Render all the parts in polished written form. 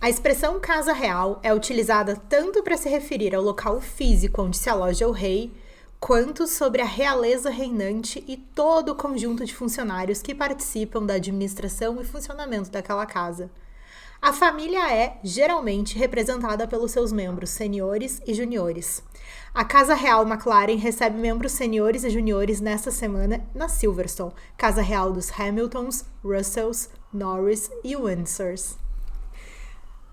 A expressão casa real é utilizada tanto para se referir ao local físico onde se aloja o rei, quanto sobre a realeza reinante e todo o conjunto de funcionários que participam da administração e funcionamento daquela casa. A família é, geralmente, representada pelos seus membros seniores e juniores. A Casa Real McLaren recebe membros seniores e juniores nesta semana na Silverstone, Casa Real dos Hamiltons, Russells, Norris e Windsors.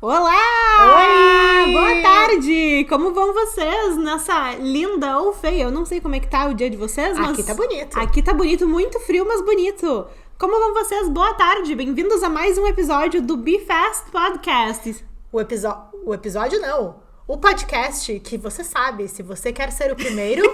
Olá! Oi! Boa tarde! Como vão vocês nessa linda ou feia? Eu não sei como é que tá o dia de vocês, mas... Aqui tá bonito. Aqui tá bonito, muito frio, mas bonito. Como vão vocês? Boa tarde! Bem-vindos a mais um episódio do Be Fast Podcast. O episódio não. O podcast que você sabe, se você quer ser o primeiro...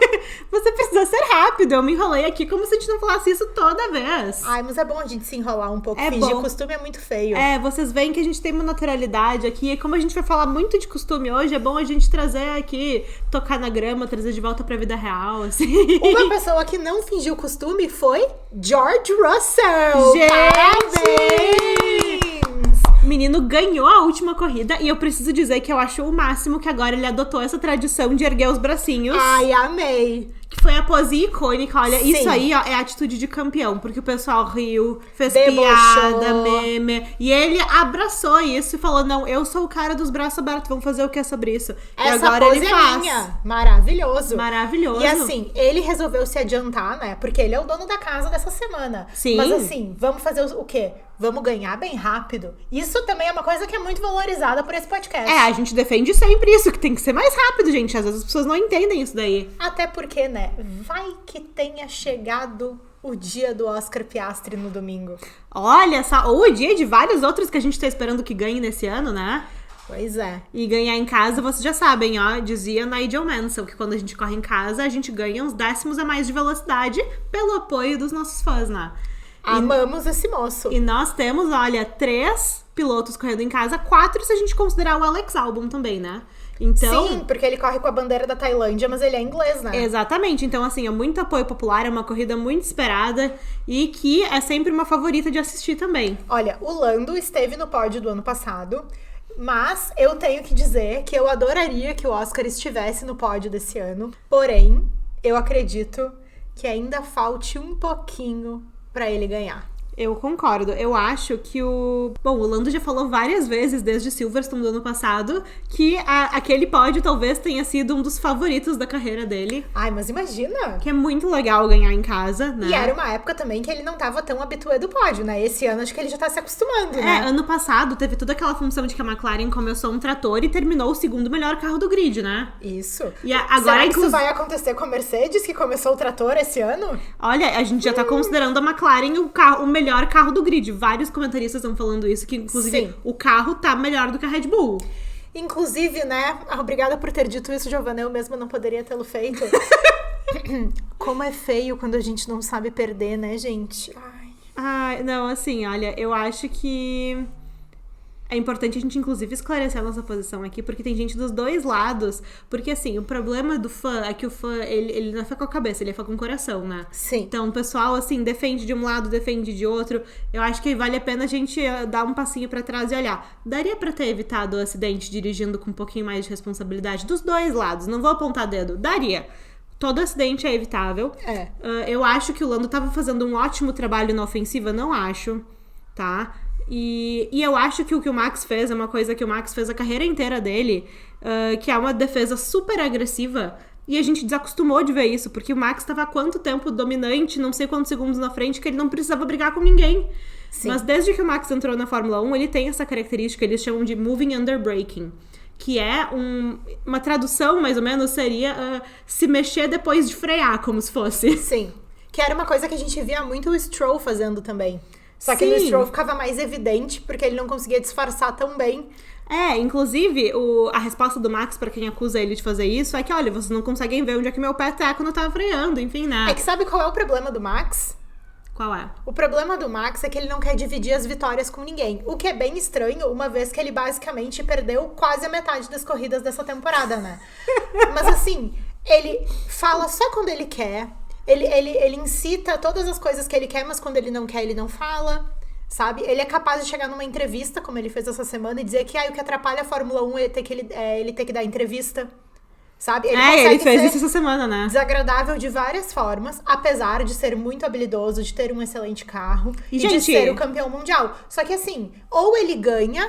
Você precisa ser rápido. Eu me enrolei aqui como se a gente não falasse isso toda vez. Ai, mas é bom a gente se enrolar um pouco. É Fingir bom. costume é muito feio. Vocês veem que a gente tem uma naturalidade aqui. E como a gente vai falar muito de costume hoje, é bom a gente trazer aqui, tocar na grama, trazer de volta pra vida real, assim. Uma pessoa que não fingiu costume foi George Russell. Gente! Parabéns! O menino ganhou a última corrida e eu preciso dizer que eu acho o máximo que agora ele adotou essa tradição de erguer os bracinhos. Ai, amei. Que foi a pose icônica. Olha, Sim. Isso aí, ó, é atitude de campeão. Porque o pessoal riu, fez Debochou. piada, meme. E ele abraçou isso e falou, não, eu sou o cara dos braços abertos. Vamos fazer o que sobre isso? Essa e agora pose ele é faz. minha. Maravilhoso. Maravilhoso. E assim, ele resolveu se adiantar, né? Porque ele é o dono da casa dessa semana. Sim. Mas assim, vamos fazer o quê? Vamos ganhar bem rápido. Isso também é uma coisa que é muito valorizada por esse podcast. A gente defende sempre isso, que tem que ser mais rápido, gente. Às vezes as pessoas não entendem isso daí. Até porque, né? Vai que tenha chegado o dia do Oscar Piastri no domingo. Olha só, ou o dia de vários outros que a gente tá esperando que ganhe nesse ano, né? Pois é. E ganhar em casa, vocês já sabem, ó, dizia Nigel Mansell, que quando a gente corre em casa, a gente ganha uns décimos a mais de velocidade pelo apoio dos nossos fãs, né? Amamos esse moço. E nós temos, olha, 3 pilotos correndo em casa, 4 se a gente considerar o Alex Albon também, né? Então, Sim, porque ele corre com a bandeira da Tailândia, mas ele é inglês, né? exatamente. Então, assim, é muito apoio popular, é uma corrida muito esperada e que é sempre uma favorita de assistir também. Olha, o Lando esteve no pódio do ano passado, mas eu tenho que dizer que eu adoraria que o Oscar estivesse no pódio desse ano. Porém, eu acredito que ainda falte um pouquinho pra ele ganhar. Eu concordo. Eu acho que o Lando já falou várias vezes desde Silverstone do ano passado que aquele pódio talvez tenha sido um dos favoritos da carreira dele. Ai, mas imagina! Que é muito legal ganhar em casa, né? E era uma época também que ele não tava tão habitué do pódio, né? Esse ano acho que ele já tá se acostumando, né? Ano passado teve toda aquela função de que a McLaren começou um trator e terminou o segundo melhor carro do grid, né? Isso. E agora, Será que isso vai acontecer com a Mercedes, que começou o trator esse ano? Olha, a gente já tá considerando a McLaren o melhor carro do grid. Vários comentaristas estão falando isso, que inclusive Sim. o carro tá melhor do que a Red Bull. Inclusive, né? Obrigada por ter dito isso, Giovana. Eu mesma não poderia tê-lo feito. Como é feio quando a gente não sabe perder, né, gente? Ai, não, assim, olha, eu acho que é importante a gente, inclusive, esclarecer a nossa posição aqui, porque tem gente dos dois lados. Porque, assim, o problema do fã é que o fã, ele não é fã com a cabeça, ele é fã com o coração, né? Sim. Então, o pessoal, assim, defende de um lado, defende de outro. Eu acho que vale a pena a gente dar um passinho pra trás e olhar. Daria pra ter evitado o acidente dirigindo com um pouquinho mais de responsabilidade dos dois lados. Não vou apontar dedo. Daria. Todo acidente é evitável. Eu acho que o Lando tava fazendo um ótimo trabalho na ofensiva, não acho, tá? E eu acho que o que o Max fez é uma coisa que o Max fez a carreira inteira dele, que é uma defesa super agressiva. E a gente desacostumou de ver isso, porque o Max estava há quanto tempo dominante, não sei quantos segundos na frente, que ele não precisava brigar com ninguém. Sim. Mas desde que o Max entrou na Fórmula 1, ele tem essa característica, eles chamam de moving under braking, que é uma tradução, mais ou menos, seria se mexer depois de frear, como se fosse. Sim. Que era uma coisa que a gente via muito o Stroll fazendo também. Só que Sim. no Stroll ficava mais evidente, porque ele não conseguia disfarçar tão bem. Inclusive, a resposta do Max pra quem acusa ele de fazer isso é que, olha, vocês não conseguem ver onde é que meu pé tá quando eu tava freando, enfim, né? É que sabe qual é o problema do Max? Qual é? O problema do Max é que ele não quer dividir as vitórias com ninguém. O que é bem estranho, uma vez que ele basicamente perdeu quase a metade das corridas dessa temporada, né? Mas assim, ele fala só quando ele quer. Ele incita todas as coisas que ele quer, mas quando ele não quer, ele não fala. sabe? Ele é capaz de chegar numa entrevista, como ele fez essa semana, e dizer que o que atrapalha a Fórmula 1 é ele ter que dar entrevista, sabe? Ele fez isso essa semana, né? Desagradável de várias formas, apesar de ser muito habilidoso, de ter um excelente carro e de gente, ser o campeão mundial. Só que assim, ou ele ganha,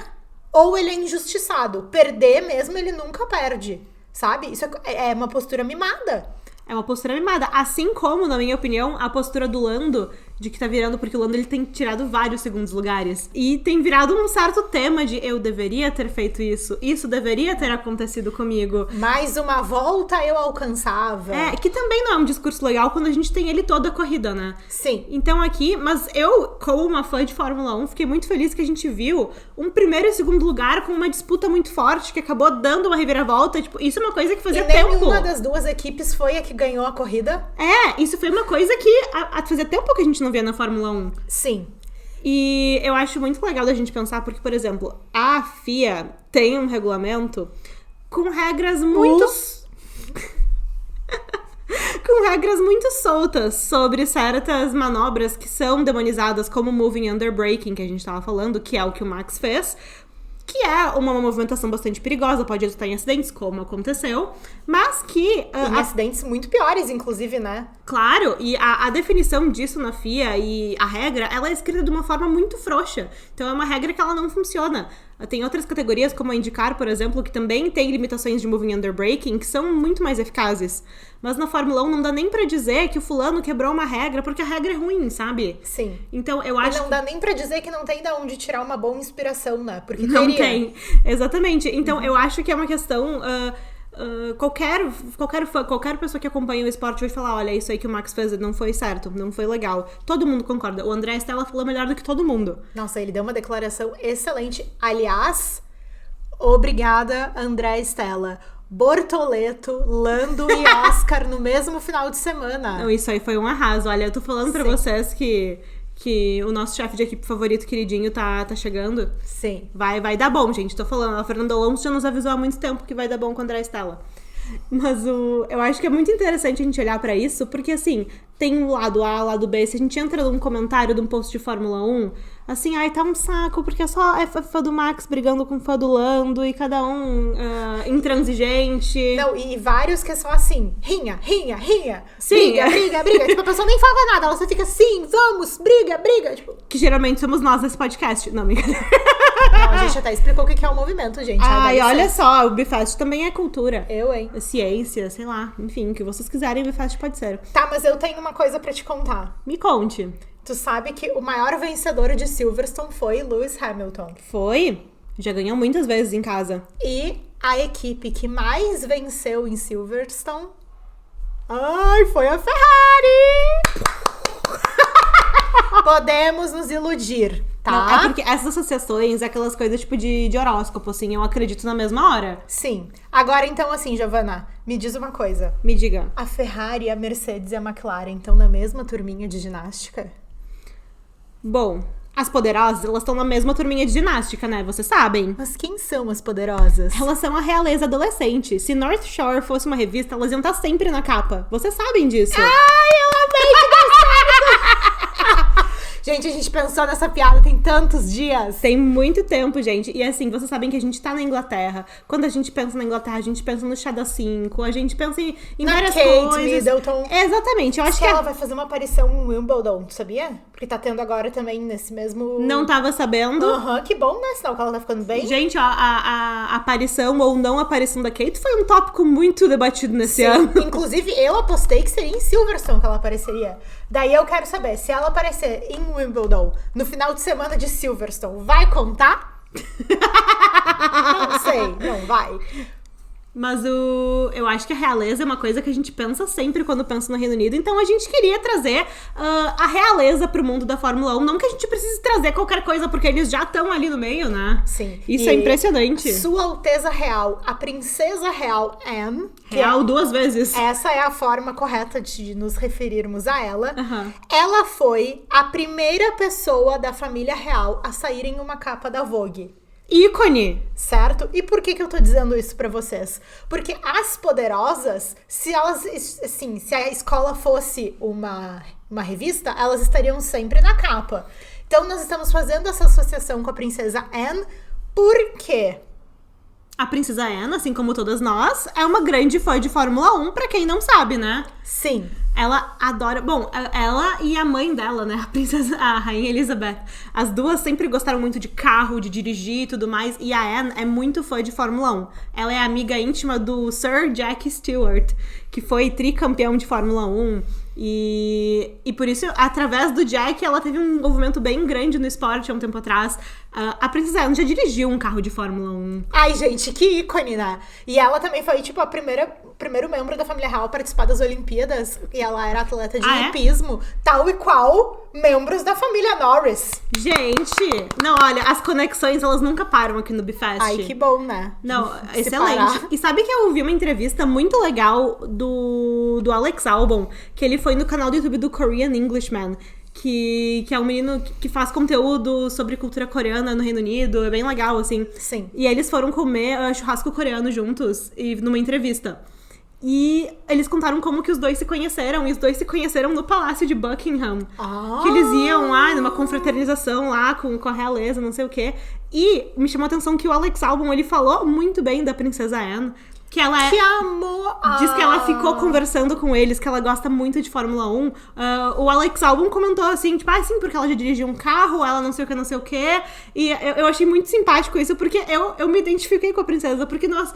ou ele é injustiçado. Perder mesmo, ele nunca perde, sabe? Isso é uma postura mimada. É uma postura mimada. Assim como, na minha opinião, a postura do Lando, de que tá virando, porque o Lando ele tem tirado vários segundos lugares. E tem virado um certo tema de eu deveria ter feito isso deveria ter acontecido comigo. Mais uma volta eu alcançava. Que também não é um discurso legal quando a gente tem ele toda a corrida, né? Sim. Então aqui, mas eu, como uma fã de Fórmula 1, fiquei muito feliz que a gente viu um primeiro e segundo lugar com uma disputa muito forte, que acabou dando uma reviravolta. Tipo, isso é uma coisa que fazia tempo. Nenhuma das duas equipes foi a que ganhou a corrida. Isso foi uma coisa que fazia tempo que a gente não via na Fórmula 1. Sim. E eu acho muito legal da gente pensar, porque, por exemplo, a FIA tem um regulamento com regras muito... com regras muito soltas sobre certas manobras que são demonizadas como moving under braking, que a gente tava falando, que é o que o Max fez, que é uma movimentação bastante perigosa, pode resultar em acidentes, como aconteceu, mas que... em acidentes muito piores, inclusive, né? Claro, e a definição disso na FIA e a regra, ela é escrita de uma forma muito frouxa. Então é uma regra que ela não funciona. Tem outras categorias, como a IndyCar, por exemplo, que também tem limitações de moving under braking, que são muito mais eficazes. Mas na Fórmula 1 não dá nem pra dizer que o fulano quebrou uma regra, porque a regra é ruim, sabe? Sim. Então eu acho... E não dá nem pra dizer que não tem de onde tirar uma boa inspiração, né? Porque não tem. Exatamente. Então eu acho que é uma questão... qualquer pessoa que acompanha o esporte vai falar, olha, isso aí que o Max fez não foi certo, não foi legal. Todo mundo concorda. O André Stella falou melhor do que todo mundo. Nossa, ele deu uma declaração excelente. Aliás, obrigada, André Stella. Bortoleto, Lando e Oscar no mesmo final de semana. Não, isso aí foi um arraso. Olha, eu tô falando pra vocês que o nosso chefe de equipe favorito, queridinho, tá chegando. Sim. Vai dar bom, gente. Tô falando. A Fernanda Alonso já nos avisou há muito tempo que vai dar bom com a André Stella. Mas eu acho que é muito interessante a gente olhar pra isso, porque assim, tem o lado A, o lado B. Se a gente entra num comentário de um post de Fórmula 1, assim, tá um saco, porque só é fã do Max brigando com fã do Lando e cada um intransigente. Não, e vários que são assim, rinha. Sim. Briga. Tipo, a pessoa nem fala nada, ela só fica assim, vamos, briga. Tipo... Que geralmente somos nós nesse podcast. Não, brincadeira. Não, a gente até explicou o que é o movimento, gente. Olha só, o Bifest também é cultura. Hein? Ciência, sei lá. Enfim, o que vocês quiserem, o Bifest pode ser. Tá, mas eu tenho uma coisa pra te contar. Me conte. Tu sabe que o maior vencedor de Silverstone foi Lewis Hamilton. Foi? Já ganhou muitas vezes em casa. E a equipe que mais venceu em Silverstone... foi a Ferrari! Podemos nos iludir, tá? Não, é porque essas associações, aquelas coisas tipo de horóscopo, assim, eu acredito na mesma hora. Sim. Agora, então, assim, Giovana, me diz uma coisa. Me diga. A Ferrari, a Mercedes e a McLaren estão na mesma turminha de ginástica? Bom, as poderosas, elas estão na mesma turminha de ginástica, né? Vocês sabem. Mas quem são as poderosas? Elas são a realeza adolescente. Se North Shore fosse uma revista, elas iam estar sempre na capa. Vocês sabem disso. Eu amei que deu certo! Gente, a gente pensou nessa piada tem tantos dias. Tem muito tempo, gente. E assim, vocês sabem que a gente tá na Inglaterra. Quando a gente pensa na Inglaterra, a gente pensa no chá das 5. A gente pensa em várias Kate coisas. Middleton. Exatamente. Eu acho que ela vai fazer uma aparição em Wimbledon, tu sabia? Porque tá tendo agora também nesse mesmo... Não tava sabendo. Que bom, né? Sinal que ela tá ficando bem. Gente, a aparição ou não aparição da Kate foi um tópico muito debatido nesse ano. Inclusive, eu apostei que seria em Silverstone que ela apareceria. Daí eu quero saber, se ela aparecer em Wimbledon no final de semana de Silverstone, vai contar? Não sei, não vai. Mas eu acho que a realeza é uma coisa que a gente pensa sempre quando pensa no Reino Unido. Então a gente queria trazer a realeza pro mundo da Fórmula 1. Não que a gente precise trazer qualquer coisa, porque eles já estão ali no meio, né? Sim. Isso é impressionante. Sua Alteza Real, a Princesa Real Anne... Real 2 vezes. Essa é a forma correta de nos referirmos a ela. Uhum. Ela foi a primeira pessoa da família real a sair em uma capa da Vogue. Ícone! Certo? E por que eu tô dizendo isso pra vocês? Porque as poderosas, se elas, assim, se a escola fosse uma revista, elas estariam sempre na capa. Então, nós estamos fazendo essa associação com a princesa Anne, por quê? A princesa Anne, assim como todas nós, é uma grande fã de Fórmula 1, pra quem não sabe, né? Sim. Ela adora... Bom, ela e a mãe dela, né? A rainha Elizabeth. As duas sempre gostaram muito de carro, de dirigir e tudo mais. E a Anne é muito fã de Fórmula 1. Ela é amiga íntima do Sir Jack Stewart, que foi tricampeão de Fórmula 1. E por isso, através do Jack, ela teve um envolvimento bem grande no esporte há um tempo atrás. A princesa Anne já dirigiu um carro de Fórmula 1. Ai, gente, que ícone, né? E ela também foi, tipo, primeiro membro da família real a participar das Olimpíadas. E ela era atleta de hipismo, tal e qual membros da família Norris. Gente, não, olha, as conexões, elas nunca param aqui no Bifest. Ai, que bom, né? Não, excelente. E sabe que eu ouvi uma entrevista muito legal do Alex Albon, que ele foi no canal do YouTube do Korean Englishman, que é um menino que faz conteúdo sobre cultura coreana no Reino Unido, é bem legal, assim. Sim. E eles foram comer churrasco coreano juntos, e numa entrevista. E eles contaram como que os dois se conheceram, e os dois se conheceram no Palácio de Buckingham. Que eles iam lá numa confraternização lá com a realeza, não sei o quê. E me chamou a atenção que o Alex Albon, ele falou muito bem da princesa Anne. Que ela é... Que amor! Diz que ela ficou conversando com eles, que ela gosta muito de Fórmula 1. O Alex Albon comentou assim, tipo, sim, porque ela já dirigiu um carro, ela não sei o que. E eu achei muito simpático isso, porque eu me identifiquei com a princesa, porque nós...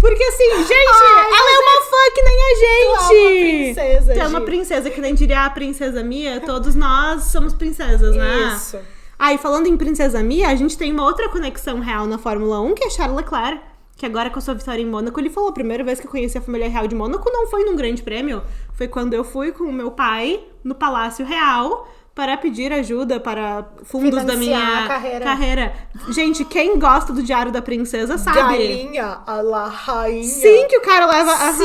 Porque assim, gente, ela é uma fã que nem a gente! Tu é uma princesa, Tu é uma princesa, que nem diria a princesa Mia, todos nós somos princesas, né? Isso. E falando em princesa Mia, a gente tem uma outra conexão real na Fórmula 1, que é Charles Leclerc, que agora com a sua vitória em Mônaco, ele falou, a primeira vez que eu conheci a família real de Mônaco não foi num grande prêmio, foi quando eu fui com o meu pai no Palácio Real para pedir ajuda para fundos da minha carreira. Gente, quem gosta do Diário da Princesa sabe. Galinha, a la rainha. Sim, que o cara leva... Sim.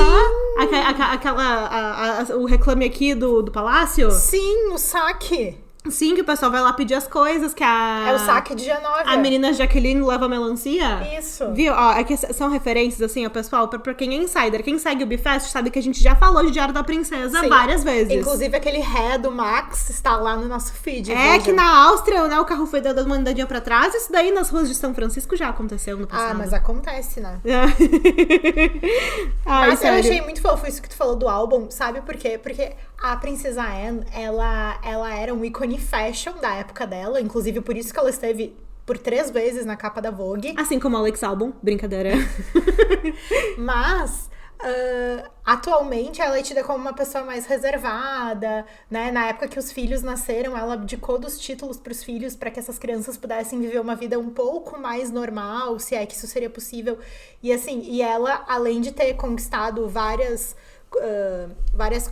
O reclame aqui do palácio. Sim, o saque. Sim, que o pessoal vai lá pedir as coisas, que É o saque de Genóvia. a menina Jaqueline leva melancia. Isso. Viu? Ó, aqui são referências, assim, ó, pessoal, pra quem é insider. Quem segue o Bifest sabe que a gente já falou de Diário da Princesa várias vezes. Inclusive, aquele ré do Max está lá no nosso feed. Que na Áustria, né, o carro foi dando uma andadinha pra trás. Isso daí nas ruas de São Francisco já aconteceu no passado. Mas acontece, né? Mas eu achei muito fofo isso que tu falou do álbum, sabe por quê? Porque a princesa Anne, ela era um ícone fashion da época dela, inclusive por isso que ela esteve por 3 vezes na capa da Vogue. Assim como Alex Albon, brincadeira. Mas, atualmente, ela é tida como uma pessoa mais reservada, né? Na época que os filhos nasceram, ela abdicou dos títulos pros filhos para que essas crianças pudessem viver uma vida um pouco mais normal, se é que isso seria possível. E assim, ela, além de ter conquistado várias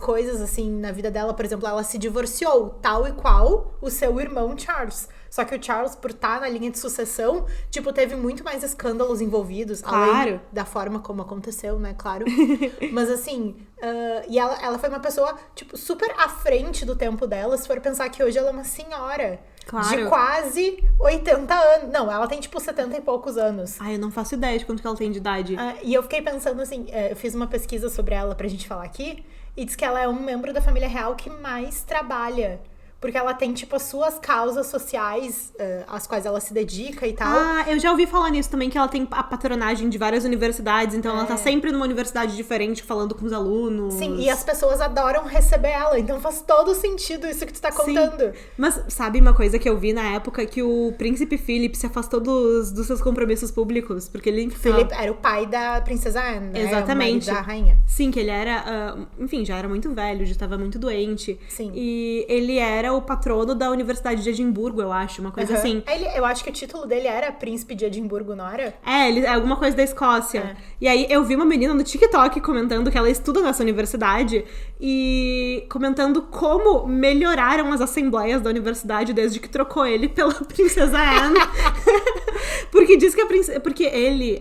coisas, assim, na vida dela. Por exemplo, ela se divorciou, tal e qual o seu irmão Charles. Só que o Charles, por estar na linha de sucessão, tipo, teve muito mais escândalos envolvidos. Claro. Além da forma como aconteceu, né? Claro. Mas, assim, e ela foi uma pessoa, tipo, super à frente do tempo dela. Se for pensar que hoje ela é uma senhora. Claro. De quase 80 anos. Não, ela tem, tipo, 70 e poucos anos. Eu não faço ideia de quanto que ela tem de idade. E eu fiquei pensando, assim, eu fiz uma pesquisa sobre ela pra gente falar aqui, e diz que ela é um membro da família real que mais trabalha. Porque ela tem, tipo, as suas causas sociais, às quais ela se dedica e tal. Eu já ouvi falar nisso também, que ela tem a patronagem de várias universidades, então ela tá sempre numa universidade diferente, falando com os alunos. Sim, e as pessoas adoram receber ela, então faz todo sentido isso que tu tá contando. Sim. Mas sabe uma coisa que eu vi na época? Que o príncipe Philip se afastou dos seus compromissos públicos, porque ele... Philip era o pai da princesa Anne, né? Exatamente. O marido da rainha. Sim, que ele era, enfim, já era muito velho, já estava muito doente. Sim. E ele era o patrono da Universidade de Edimburgo, eu acho, uma coisa assim. Eu acho que o título dele era Príncipe de Edimburgo, não era? Ele é alguma coisa da Escócia. E aí eu vi uma menina no TikTok comentando que ela estuda nessa universidade e comentando como melhoraram as assembleias da universidade desde que trocou ele pela princesa Anne. Porque diz que porque ele,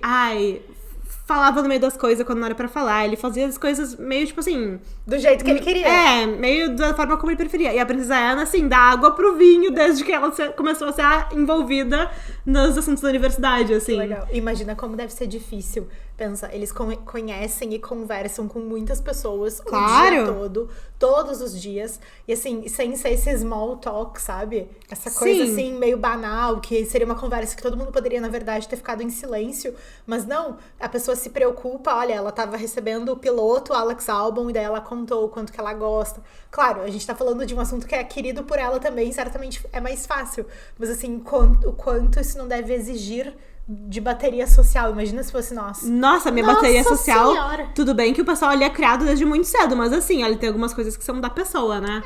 falava no meio das coisas quando não era pra falar. Ele fazia as coisas meio, tipo assim... Do jeito que ele queria. Meio da forma como ele preferia. E a Princesa Ana, assim, dá água pro vinho desde que ela começou a ser envolvida nos assuntos da universidade, assim. Legal. Imagina como deve ser difícil. Pensa, eles conhecem e conversam com muitas pessoas o dia todo, todos os dias. E assim, sem ser esse small talk, sabe? Essa coisa assim, meio banal, que seria uma conversa que todo mundo poderia, na verdade, ter ficado em silêncio. Mas não, a pessoa se preocupa, olha, ela tava recebendo o piloto Alex Albon, e daí ela contou o quanto que ela gosta. Claro, a gente tá falando de um assunto que é querido por ela também, certamente é mais fácil. Mas assim, o quanto isso não deve exigir de bateria social. Imagina se fosse nós. Nossa, minha bateria social. Senhora. Tudo bem que o pessoal ali é criado desde muito cedo, mas assim, olha, tem algumas coisas que são da pessoa, né?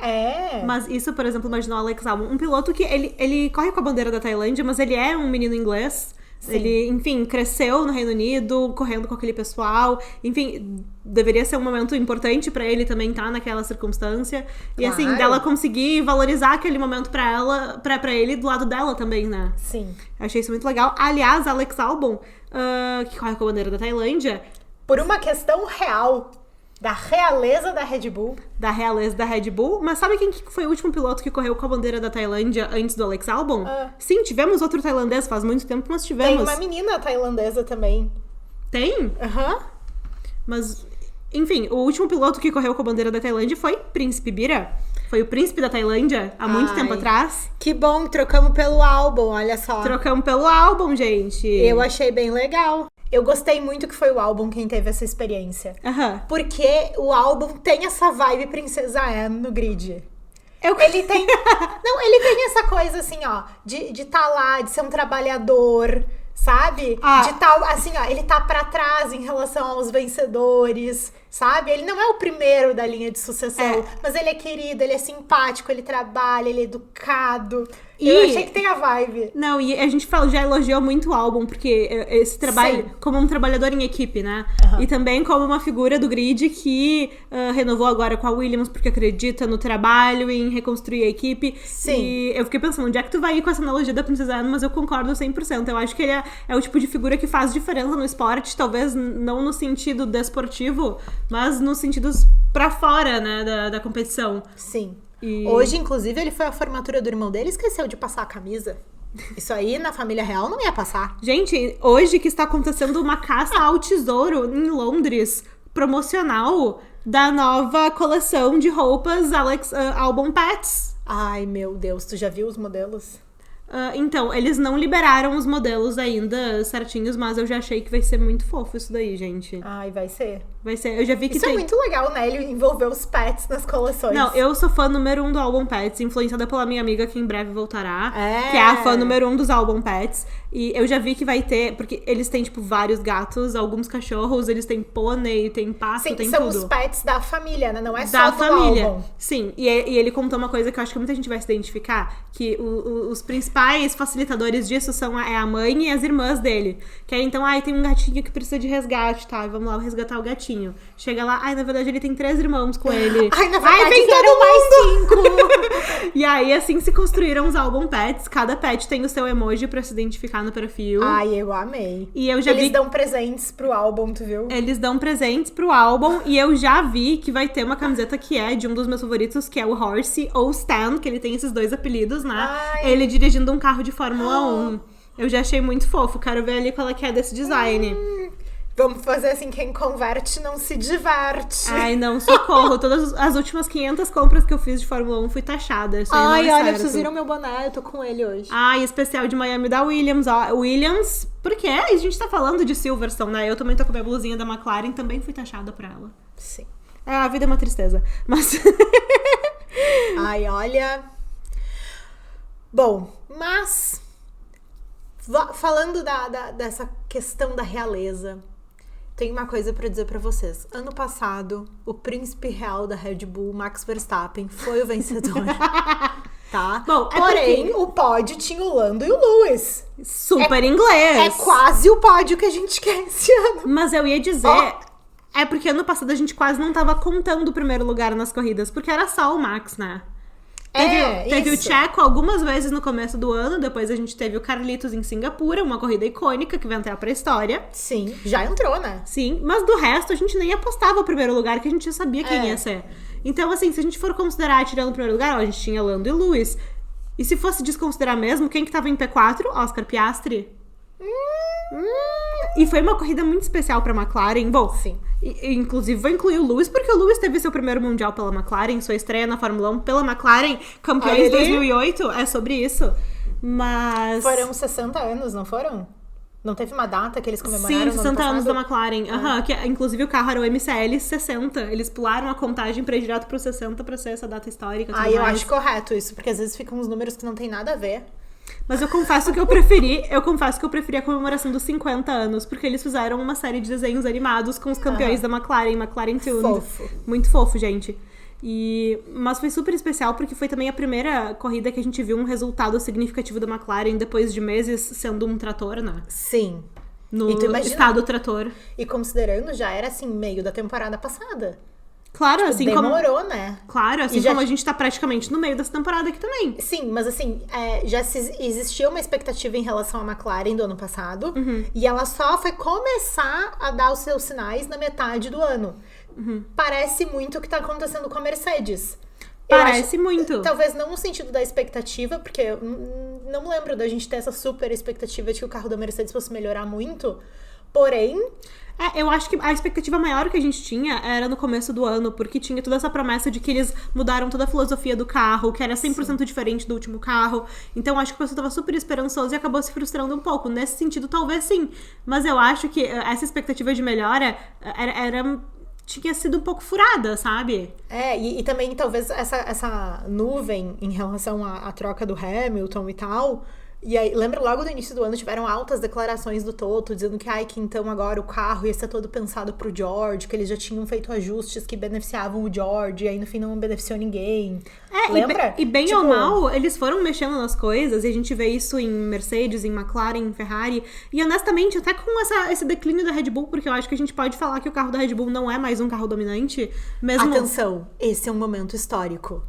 Mas isso, por exemplo, imagina o Alex Albon, um piloto que ele corre com a bandeira da Tailândia, mas ele é um menino inglês. Sim. Ele, enfim, cresceu no Reino Unido, correndo com aquele pessoal. Enfim, deveria ser um momento importante pra ele também estar naquela circunstância. E assim, dela conseguir valorizar aquele momento pra ela, pra ele do lado dela também, né? Sim. Achei isso muito legal. Aliás, Alex Albon, que corre com a bandeira da Tailândia... Por uma questão real... Da realeza da Red Bull. Da realeza da Red Bull. Mas sabe quem que foi o último piloto que correu com a bandeira da Tailândia antes do Alex Albon? Sim, tivemos outro tailandês, faz muito tempo que nós tivemos. Tem uma menina tailandesa também. Tem? Mas, enfim, o último piloto que correu com a bandeira da Tailândia foi Príncipe Bira. Foi o príncipe da Tailândia, há muito tempo atrás. Que bom, trocamos pelo álbum, olha só. Trocamos pelo álbum, gente. Eu achei bem legal. Eu gostei muito que foi o álbum quem teve essa experiência. Porque o álbum tem essa vibe Princesa Anne no grid. Ele tem... Não, ele tem essa coisa assim, ó, de tá lá, de ser um trabalhador, sabe? De tal, assim, ó, ele tá pra trás em relação aos vencedores, sabe? Ele não é o primeiro da linha de sucessão, mas ele é querido, ele é simpático, ele trabalha, ele é educado. Eu achei que tem a vibe. Não, e a gente já elogiou muito o álbum, porque esse trabalho como um trabalhador em equipe, né? E também como uma figura do grid que renovou agora com a Williams, porque acredita no trabalho, em reconstruir a equipe. Sim. E eu fiquei pensando, onde é que tu vai ir com essa analogia da Princesa Anne? Mas eu concordo 100%. Eu acho que ele é o tipo de figura que faz diferença no esporte, talvez não no sentido desportivo, mas nos sentidos pra fora, né, da competição. Sim. Hoje, inclusive, ele foi à formatura do irmão dele e esqueceu de passar a camisa. Isso aí, na família real, não ia passar. Gente, hoje que está acontecendo uma caça ao tesouro em Londres, promocional, da nova coleção de roupas Alex Albon Pets. Ai, meu Deus, tu já viu os modelos? Então, eles não liberaram os modelos ainda certinhos, mas eu já achei que vai ser muito fofo isso daí, gente. Ai, vai ser. Vai ser. Eu já vi que isso é muito legal, né? Ele envolveu os pets nas coleções. Não, eu sou fã número 1 do Albon Pets, influenciada pela minha amiga que em breve voltará. Que é a fã número 1 dos Albon Pets. E eu já vi que vai ter, porque eles têm, tipo, vários gatos, alguns cachorros, eles têm pônei, tem pato, tem tudo. Sim, são os pets da família, né? Não é só da do família. Albon. Sim, e ele contou uma coisa que eu acho que muita gente vai se identificar, que os principais facilitadores disso são a mãe e as irmãs dele. Que aí, então, tem um gatinho que precisa de resgate, tá? Vamos lá resgatar o gatinho. Chega lá, na verdade ele tem 3 irmãos com ele. Na verdade vem todo mais 5. E aí, assim se construíram os Albon Pets. Cada pet tem o seu emoji pra se identificar no perfil. Ai, eu amei. E eu já Eles dão presentes pro álbum, tu viu? Eles dão presentes pro álbum. E eu já vi que vai ter uma camiseta que é de um dos meus favoritos, que é o Horsey ou Stan, que ele tem esses 2 apelidos, né? Ele dirigindo um carro de Fórmula 1. Eu já achei muito fofo. Quero ver ali qual é que é desse design. Vamos fazer assim, quem converte não se diverte. Ai, não, socorro. Todas as últimas 500 compras que eu fiz de Fórmula 1 fui taxada. Olha, vocês viram meu boné? Eu tô com ele hoje. Especial de Miami da Williams, ó. Williams, porque a gente tá falando de Silverstone, né? Eu também tô com a minha blusinha da McLaren, também fui taxada pra ela. Sim. A vida é uma tristeza, mas... Ai, olha... Bom, mas... Falando dessa questão da realeza... Tenho uma coisa pra dizer pra vocês. Ano passado, o príncipe real da Red Bull, Max Verstappen, foi o vencedor. Tá? Bom, porém, o pódio tinha o Lando e o Lewis. Super inglês. É quase o pódio que a gente quer esse ano. Mas eu ia dizer... É porque ano passado a gente quase não tava contando o primeiro lugar nas corridas, porque era só o Max, né? Teve o isso. Checo algumas vezes no começo do ano, depois a gente teve o Carlitos em Singapura, uma corrida icônica que vai entrar pra história. Sim, já entrou, né? Sim, mas do resto a gente nem apostava o primeiro lugar, que a gente já sabia quem ia ser. Então, assim, se a gente for considerar tirando o primeiro lugar, ó, a gente tinha Lando e Lewis. E se fosse desconsiderar mesmo, quem que tava em P4? Oscar Piastri. E foi uma corrida muito especial pra McLaren. Bom, Sim. Inclusive vou incluir o Lewis, porque o Lewis teve seu primeiro mundial pela McLaren, sua estreia na Fórmula 1 pela McLaren, campeões 2008, é sobre isso. Mas... Foram 60 anos, não foram? Não teve uma data que eles comemoraram? Sim, 60 anos da McLaren. Que, inclusive o carro era o MCL 60. Eles pularam a contagem pra ir direto pro 60 pra ser essa data histórica. Eu acho correto isso, porque às vezes ficam uns números que não tem nada a ver. Mas eu confesso que eu preferi a comemoração dos 50 anos, porque eles fizeram uma série de desenhos animados com os campeões da McLaren Tuned. Fofo. Muito fofo, gente. Mas foi super especial porque foi também a primeira corrida que a gente viu um resultado significativo da McLaren depois de meses sendo um trator, né? Sim. No estado trator. E considerando, já era assim, meio da temporada passada. Claro, assim demorou, como... né? Claro, assim como a gente tá praticamente no meio dessa temporada aqui também. Sim, mas assim, existia uma expectativa em relação à McLaren do ano passado. E ela só foi começar a dar os seus sinais na metade do ano. Parece muito o que tá acontecendo com a Mercedes. Parece muito. Talvez não no sentido da expectativa, porque eu não me lembro da gente ter essa super expectativa de que o carro da Mercedes fosse melhorar muito. Porém... eu acho que a expectativa maior que a gente tinha era no começo do ano, porque tinha toda essa promessa de que eles mudaram toda a filosofia do carro, que era 100% diferente do último carro. Então, acho que o pessoal tava super esperançoso e acabou se frustrando um pouco. Nesse sentido, talvez sim. Mas eu acho que essa expectativa de melhora tinha sido um pouco furada, sabe? E também talvez essa nuvem em relação à troca do Hamilton e tal. E aí, lembra logo do início do ano, tiveram altas declarações do Toto, dizendo que então agora o carro ia ser todo pensado pro George, que eles já tinham feito ajustes que beneficiavam o George, e aí no fim não beneficiou ninguém. Lembra? E bem ou mal, eles foram mexendo nas coisas, e a gente vê isso em Mercedes, em McLaren, em Ferrari, e honestamente, até com esse declínio da Red Bull, porque eu acho que a gente pode falar que o carro da Red Bull não é mais um carro dominante, mesmo... Atenção, esse é um momento histórico.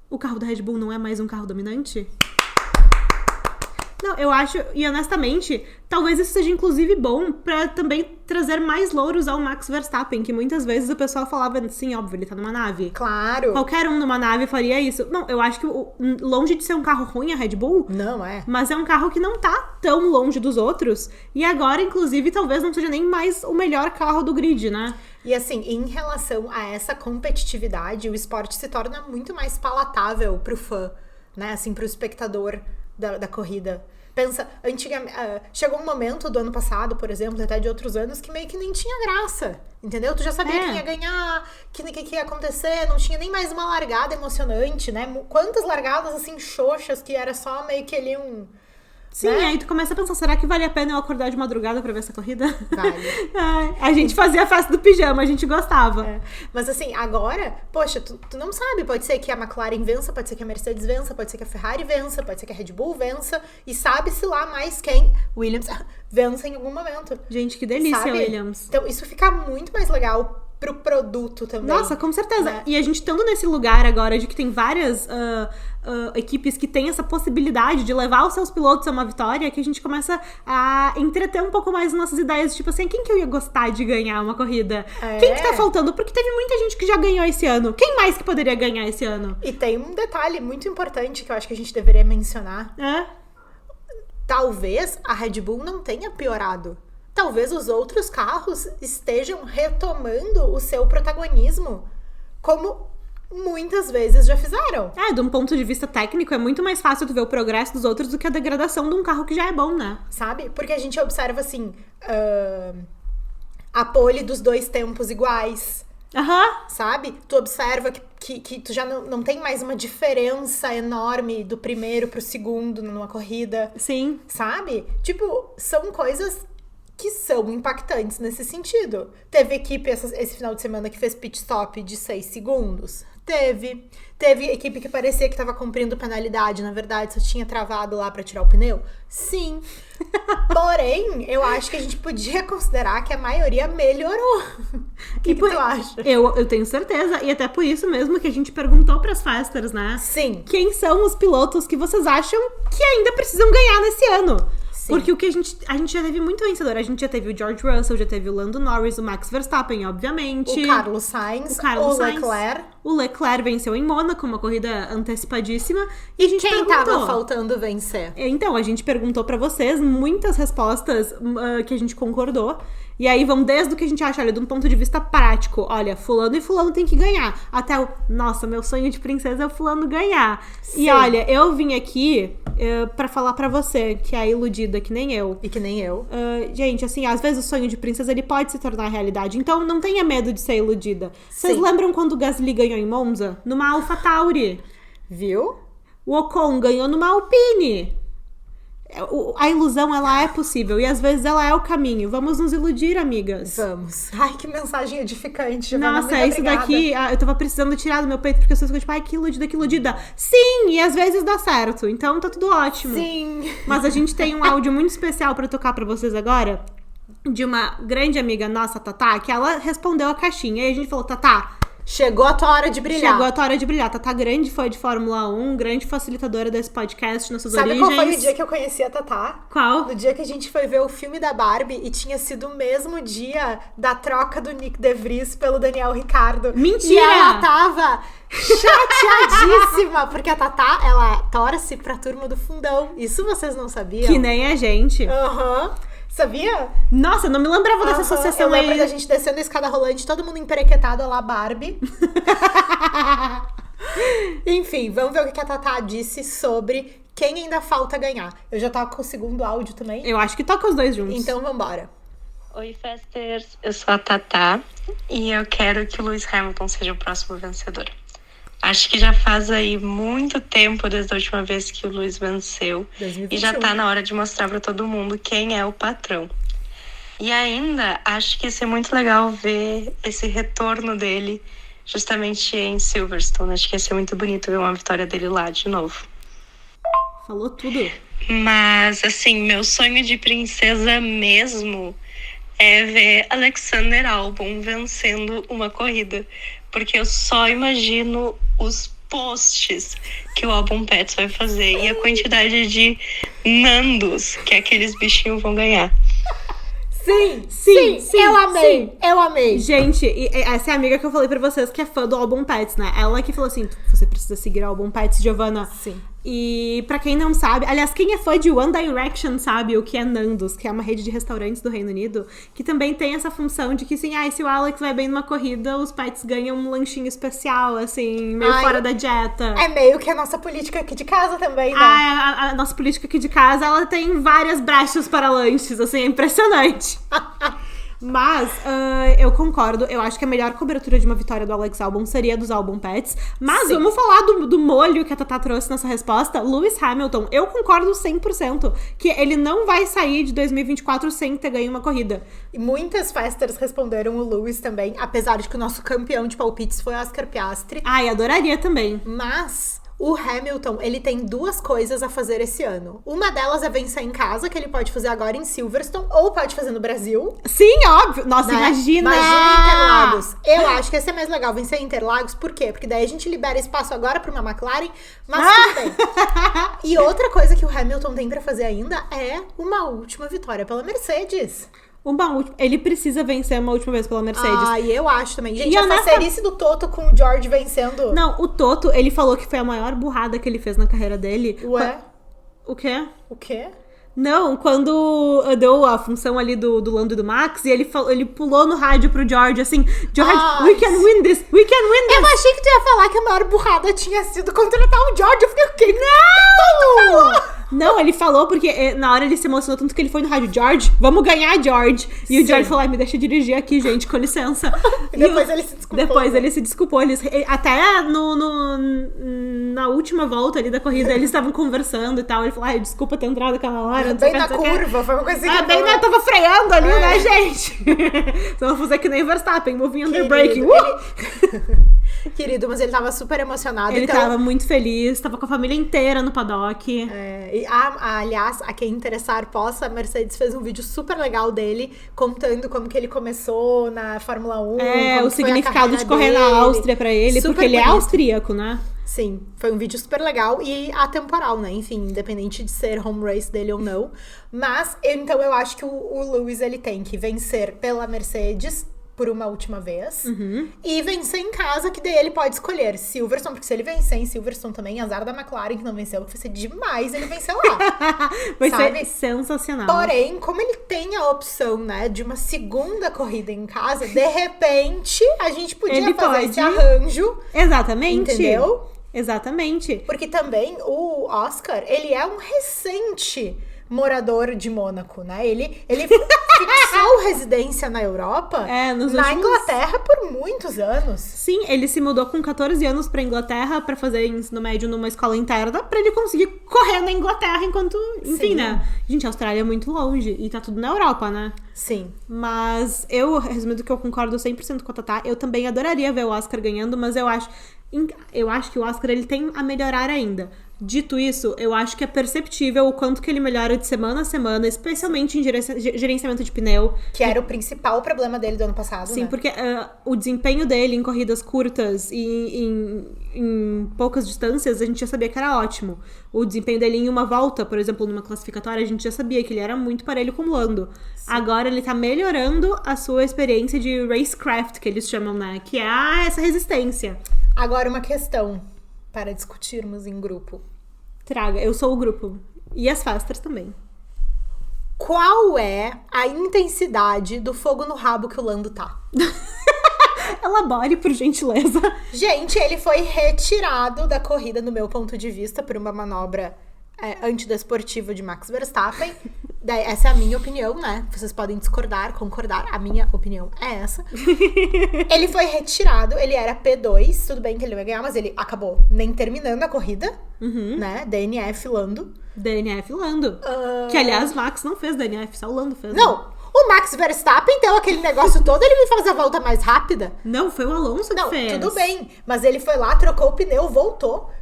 O carro da Red Bull não é mais um carro dominante? Não, eu acho, e honestamente, talvez isso seja inclusive bom pra também trazer mais louros ao Max Verstappen, que muitas vezes o pessoal falava, sim, óbvio, ele tá numa nave. Claro. Qualquer um numa nave faria isso. Não, eu acho que longe de ser um carro ruim a Red Bull, não é. Mas é um carro que não tá tão longe dos outros, e agora, inclusive, talvez não seja nem mais o melhor carro do grid, né? E assim, em relação a essa competitividade, o esporte se torna muito mais palatável pro fã, né? Assim, pro espectador da corrida. Pensa, antigamente, chegou um momento do ano passado, por exemplo, até de outros anos, que meio que nem tinha graça, entendeu? Tu já sabia quem ia ganhar, que ia acontecer, não tinha nem mais uma largada emocionante, né? Quantas largadas, assim, xoxas, que era só meio que ali um... Sim, né? Aí tu começa a pensar, será que vale a pena eu acordar de madrugada pra ver essa corrida? Vale. A gente fazia a festa do pijama, a gente gostava. Mas assim, agora, poxa, tu não sabe, pode ser que a McLaren vença, pode ser que a Mercedes vença, pode ser que a Ferrari vença, pode ser que a Red Bull vença, e sabe-se lá mais quem, Williams, vença em algum momento. Gente, que delícia, sabe? Williams. Então isso fica muito mais legal pro produto também. Nossa, com certeza. Né? E a gente estando nesse lugar agora de que tem várias equipes que têm essa possibilidade de levar os seus pilotos a uma vitória, que a gente começa a entreter um pouco mais nossas ideias, tipo assim, quem que eu ia gostar de ganhar uma corrida? Quem que tá faltando? Porque teve muita gente que já ganhou esse ano. Quem mais que poderia ganhar esse ano? E tem um detalhe muito importante que eu acho que a gente deveria mencionar. Talvez a Red Bull não tenha piorado. Talvez os outros carros estejam retomando o seu protagonismo, como muitas vezes já fizeram. De um ponto de vista técnico, é muito mais fácil tu ver o progresso dos outros do que a degradação de um carro que já é bom, né? Sabe? Porque a gente observa, assim, a pole dos dois tempos iguais. Sabe? Tu observa que tu já não tem mais uma diferença enorme do primeiro pro segundo numa corrida. Sim. Sabe? Tipo, são coisas que são impactantes nesse sentido. Teve equipe esse final de semana que fez pit stop de 6 segundos. Teve equipe que parecia que tava cumprindo penalidade, na verdade, só tinha travado lá pra tirar o pneu. Sim. Porém, eu acho que a gente podia considerar que a maioria melhorou. O que tu acha? Eu tenho certeza, e até por isso mesmo que a gente perguntou pras Fasters, né? Sim. Quem são os pilotos que vocês acham que ainda precisam ganhar nesse ano? Sim. Porque o que a gente já teve muito vencedor. A gente já teve o George Russell, já teve o Lando Norris, o Max Verstappen, obviamente. O Carlos Sainz, o Leclerc. O Leclerc venceu em Mônaco, uma corrida antecipadíssima. E a gente Quem perguntou, tava faltando vencer? Então, a gente perguntou pra vocês muitas respostas que a gente concordou. E aí vão desde o que a gente acha, olha, de um ponto de vista prático. Olha, fulano e fulano tem que ganhar. Até o, nossa, meu sonho de princesa é o fulano ganhar. Sim. E olha, eu vim aqui pra falar pra você, que é iludida que nem eu. E que nem eu. Gente, assim, às vezes o sonho de princesa, ele pode se tornar realidade. Então, não tenha medo de ser iludida. Vocês lembram quando o Gasly ganhou em Monza? Numa AlphaTauri. Viu? O Ocon ganhou numa Alpine. A ilusão, ela é possível. E às vezes ela é o caminho. Vamos nos iludir, amigas. Vamos. Ai, que mensagem edificante, Giovana. Nossa, isso daqui eu tava precisando tirar do meu peito, porque as pessoas ficam tipo, ai, que iludida, que iludida. Sim, e às vezes dá certo. Então tá tudo ótimo. Sim. Mas a gente tem um áudio muito especial pra tocar pra vocês agora, de uma grande amiga nossa, Tatá, que ela respondeu a caixinha. E a gente falou, Tatá, chegou a tua hora de brilhar. Chegou a tua hora de brilhar. Tatá, grande fã de Fórmula 1, grande facilitadora desse podcast, nossas origens. Sabe qual foi o dia que eu conheci a Tatá? Qual? No dia que a gente foi ver o filme da Barbie e tinha sido o mesmo dia da troca do Nick De Vries pelo Daniel Ricciardo. Mentira! E ela tava chateadíssima, porque a Tatá, ela torce pra turma do fundão. Isso vocês não sabiam? Que nem a gente. Aham. Sabia? Nossa, eu não me lembrava dessa associação aí. Eu lembro aí. da gente descendo a escada rolante, todo mundo emperequetado lá, Barbie. Enfim, vamos ver o que a Tatá disse sobre quem ainda falta ganhar. Eu já tava com o segundo áudio também. Eu acho que toca os dois juntos. Então, vambora. Oi, Fasters. Eu sou a Tatá e eu quero que o Lewis Hamilton seja o próximo vencedor. Acho que já faz aí muito tempo desde a última vez que o Lewis venceu. 2021. E já tá na hora de mostrar pra todo mundo quem é o patrão. E ainda acho que ia ser muito legal ver esse retorno dele justamente em Silverstone. Acho que ia ser muito bonito ver uma vitória dele lá de novo. Falou tudo. Mas, assim, meu sonho de princesa mesmo é ver Alexander Albon vencendo uma corrida. Porque eu só imagino os posts que o Albon Pets vai fazer e a quantidade de Nandos que aqueles bichinhos vão ganhar. Sim, eu amei. Gente, essa é a amiga que eu falei pra vocês que é fã do Albon Pets, né? Ela que falou assim, você precisa seguir o Albon Pets, Giovana. Sim. E pra quem não sabe, aliás, quem é fã de One Direction sabe o que é Nandos, que é uma rede de restaurantes do Reino Unido, que também tem essa função de que, assim, se o Alex vai bem numa corrida, os pets ganham um lanchinho especial, assim, meio fora da dieta. É meio que a nossa política aqui de casa também, né? A nossa política aqui de casa, ela tem várias brechas para lanches, assim, é impressionante. Mas eu concordo, eu acho que a melhor cobertura de uma vitória do Alex Albon seria dos Albon Pets. Mas vamos falar do molho que a Tatá trouxe nessa resposta. Lewis Hamilton, eu concordo 100% que ele não vai sair de 2024 sem ter ganho uma corrida. E muitas festers responderam o Lewis também, apesar de que o nosso campeão de palpites foi Oscar Piastri. Ai, adoraria também. Mas o Hamilton, ele tem duas coisas a fazer esse ano. Uma delas é vencer em casa, que ele pode fazer agora em Silverstone, ou pode fazer no Brasil. Sim, óbvio. Nossa, né? Imagina Interlagos. Eu acho que ia ser mais legal vencer em Interlagos. Por quê? Porque daí a gente libera espaço agora pra uma McLaren, mas tudo bem. E outra coisa que o Hamilton tem pra fazer ainda é uma última vitória pela Mercedes. Ele precisa vencer uma última vez pela Mercedes. Eu acho também. Gente, a facerice do Toto com o George vencendo... Não, o Toto, ele falou que foi a maior burrada que ele fez na carreira dele. Ué? O quê? O quê? Não, quando deu a função ali do Lando e do Max, e ele pulou no rádio pro George, assim, George, we can win this, we can win this. Eu achei que tu ia falar que a maior burrada tinha sido contratar o George. Eu fiquei, não! Não, ele falou porque na hora ele se emocionou tanto que ele foi no rádio, George, vamos ganhar, George. E Sim. o George falou, me deixa dirigir aqui, gente, com licença. E depois ele se desculpou. Depois ele se desculpou. Até na última volta ali da corrida, eles estavam conversando e tal. Ele falou, desculpa ter entrado aquela hora. Bem na curva, foi uma coisa assim. Bem, né? Tava freando ali, né, gente? Então vou fazer que nem o Verstappen, moving under brake. Querido, mas ele tava super emocionado. Ele então... tava muito feliz, tava com a família inteira no paddock. Aliás, a quem interessar possa, a Mercedes fez um vídeo super legal dele, contando como que ele começou na Fórmula 1. O significado de correr na Áustria pra ele, Super porque ele é bonito. austríaco, né? Sim, foi um vídeo super legal e atemporal, né? Enfim, independente de ser home race dele ou não. Mas, então eu acho que o Lewis, ele tem que vencer pela Mercedes por uma última vez. E vencer em casa, que daí ele pode escolher Silverstone, porque se ele vencer em Silverstone também, azar da McLaren, que não venceu, vai ser demais ele vencer lá. Vai sabe? ser sensacional. Porém, como ele tem a opção, né, de uma segunda corrida em casa, de repente, a gente podia Ele fazer pode. esse arranjo. Entendeu? Entendeu? Exatamente. Porque também o Oscar, ele é um recente morador de Mônaco, né? Ele fixou residência na Europa, na Inglaterra por muitos anos. Sim, ele se mudou com 14 anos pra Inglaterra pra fazer ensino médio numa escola interna pra ele conseguir correr na Inglaterra enquanto... Enfim, Sim. né? Gente, a Austrália é muito longe e tá tudo na Europa, né? Sim. Mas resumindo que eu concordo 100% com a Tatá, eu também adoraria ver o Oscar ganhando, mas eu acho que o Oscar ele tem a melhorar ainda. Dito isso, eu acho que é perceptível o quanto que ele melhora de semana a semana, especialmente em gerenciamento de pneu. Que era o principal problema dele do ano passado, Sim, né? porque o desempenho dele em corridas curtas e em poucas distâncias, a gente já sabia que era ótimo. O desempenho dele em uma volta, por exemplo, numa classificatória, a gente já sabia que ele era muito parelho com o Lando. Sim. Agora ele tá melhorando a sua experiência de racecraft, que eles chamam, né? Que é essa resistência. Agora uma questão para discutirmos em grupo. Traga, eu sou o grupo. E as fasters também. Qual é a intensidade do fogo no rabo que o Lando tá? Elabore, por gentileza. Gente, ele foi retirado da corrida, no meu ponto de vista, por uma manobra antidesportiva de Max Verstappen. Essa é a minha opinião, né? Vocês podem discordar, concordar. A minha opinião é essa. Ele foi retirado, ele era P2. Tudo bem que ele vai ganhar, mas ele acabou nem terminando a corrida, né? DNF Lando. DNF Lando. Que, aliás, Max não fez DNF, só o Lando fez. Não, o Max Verstappen deu aquele negócio todo, ele me faz a volta mais rápida. Não, foi o Alonso que fez. Tudo bem, mas ele foi lá, trocou o pneu, voltou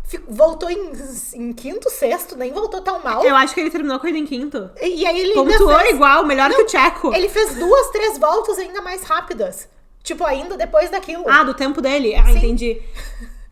em quinto, sexto, nem voltou tão mal. Eu acho que ele terminou a corrida em quinto. E aí ele pontuou igual, melhor que o Checo. Ele fez 2, 3 voltas ainda mais rápidas. Tipo, ainda depois daquilo. Do tempo dele? Sim. Entendi.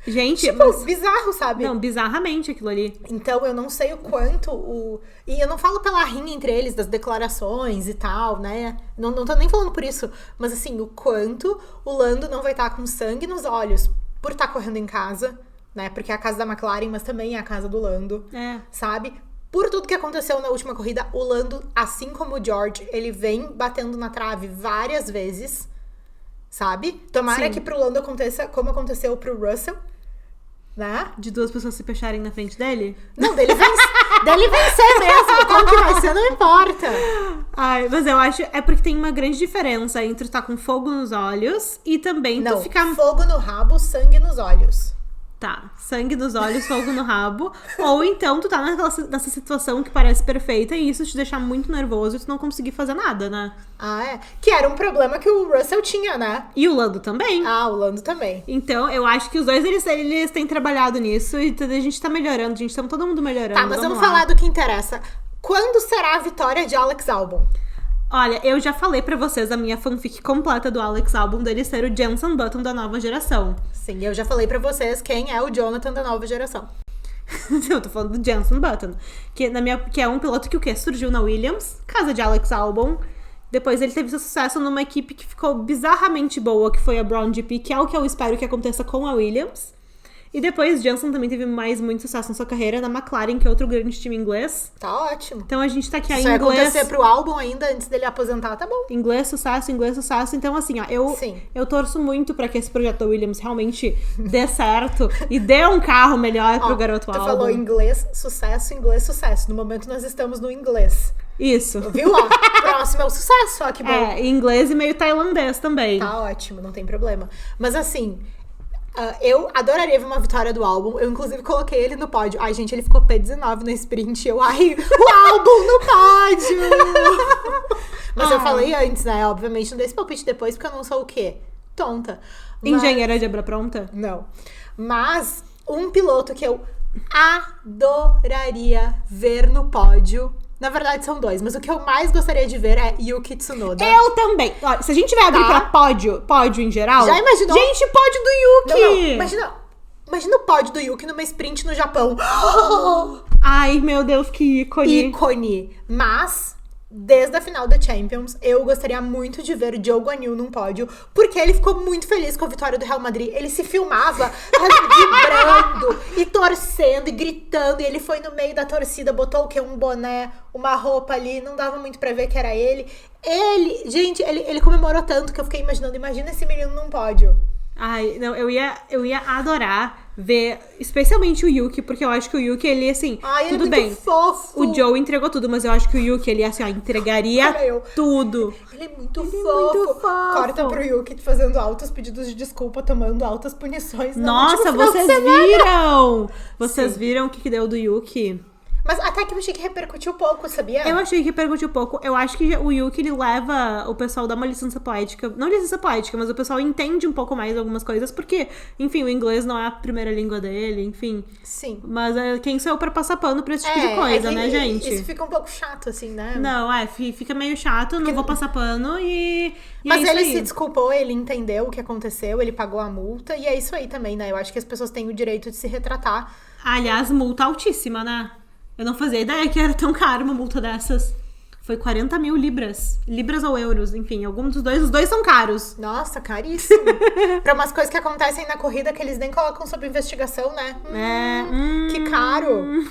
Gente, tipo, bizarro, sabe? Não, bizarramente aquilo ali. Então, eu não sei o quanto E eu não falo pela rinha entre eles, das declarações e tal, né? Não tô nem falando por isso. Mas, assim, o quanto o Lando não vai estar com sangue nos olhos por estar correndo em casa, né? Porque é a casa da McLaren, mas também é a casa do Lando, sabe? Por tudo que aconteceu na última corrida, o Lando, assim como o George, ele vem batendo na trave várias vezes, sabe? Tomara que pro Lando aconteça como aconteceu pro Russell, né? De duas pessoas se fecharem na frente dele? Não, dele vencer mesmo. Como que vai ser, não importa. Ai, mas eu acho... É porque tem uma grande diferença entre estar com fogo nos olhos e também tu ficar... fogo no rabo, sangue nos olhos. Tá, sangue nos olhos, fogo no rabo. Ou então tu tá nessa situação que parece perfeita e isso te deixar muito nervoso e tu não conseguir fazer nada, né? Que era um problema que o Russell tinha, né? E o Lando também. O Lando também. Então, eu acho que os dois, eles têm trabalhado nisso e a gente tá melhorando, gente. Estamos todo mundo melhorando. Tá, mas vamos falar do que interessa. Quando será a vitória de Alex Albon? Olha, eu já falei pra vocês a minha fanfic completa do Alex Albon dele ser o Jenson Button da nova geração. Sim, eu já falei pra vocês quem é o Jonathan da nova geração. Eu tô falando do Jenson Button, que é um piloto que surgiu na Williams, casa de Alex Albon. Depois ele teve seu sucesso numa equipe que ficou bizarramente boa, que foi a Brown GP, que é o que eu espero que aconteça com a Williams. E depois, Jenson também teve muito sucesso na sua carreira na McLaren, que é outro grande time inglês. Tá ótimo. Então a gente tá aqui Se em isso inglês. acontecer pro álbum ainda, antes dele aposentar, tá bom. Inglês, sucesso. Então, assim, ó, Sim. eu torço muito pra que esse projeto da Williams realmente dê certo e dê um carro melhor pro garoto Tu álbum. falou inglês, sucesso. No momento nós estamos no inglês. Isso. Viu? Ó, próximo é o sucesso, ó, que bom. Inglês e meio tailandês também. Tá ótimo, não tem problema. Mas assim, eu adoraria ver uma vitória do álbum. Eu, inclusive, coloquei ele no pódio. Ai, gente, ele ficou P19 no sprint. O álbum no pódio! Mas eu falei antes, né? Obviamente, não dei esse palpite depois, porque eu não sou o quê? Tonta. Engenheira de obra pronta? Não. Mas um piloto que eu adoraria ver no pódio. Na verdade, são dois, mas o que eu mais gostaria de ver é Yuki Tsunoda. Eu também. Ó, se a gente vai abrir pra pódio em geral... Já imaginou? Gente, pódio do Yuki! Não. Imagina o pódio do Yuki numa sprint no Japão. Ai, meu Deus, que ícone. Ícone. Mas, desde a final da Champions, eu gostaria muito de ver o Zhou Guanyu num pódio, porque ele ficou muito feliz com a vitória do Real Madrid. Ele se filmava vibrando e torcendo e gritando, e ele foi no meio da torcida, botou o quê? Um boné, uma roupa ali, não dava muito pra ver que era ele. Ele comemorou tanto que eu fiquei imaginando, imagina esse menino num pódio. Ai, não, eu ia adorar ver, especialmente o Yuki, porque eu acho que o Yuki, ele, assim, Ai, tudo ele é bem. muito fofo. O Joe entregou tudo, mas eu acho que o Yuki, ele, assim, ó, entregaria tudo. Ele é muito fofo. Corta pro Yuki fazendo altos pedidos de desculpa, tomando altas punições. Nossa, vocês viram? Vocês viram o que deu do Yuki? Mas até que eu achei que repercutiu pouco, sabia? Eu achei que repercutiu pouco. Eu acho que o Yuki, ele leva o pessoal, dá uma licença poética. Não licença poética, mas o pessoal entende um pouco mais algumas coisas. Porque, enfim, o inglês não é a primeira língua dele, enfim. Sim. Mas quem sou eu pra passar pano pra esse tipo de coisa, né, gente? Isso fica um pouco chato, assim, né? Não, fica meio chato, não vou passar pano Mas é ele isso aí. se desculpou, ele entendeu o que aconteceu, ele pagou a multa. E é isso aí também, né? Eu acho que as pessoas têm o direito de se retratar. Aliás, multa altíssima, né? Eu não fazia ideia que era tão caro uma multa dessas. Foi 40 mil libras. Libras ou euros, enfim, algum dos dois. Os dois são caros. Nossa, caríssimo. Pra umas coisas que acontecem na corrida que eles nem colocam sob investigação, né? Que caro.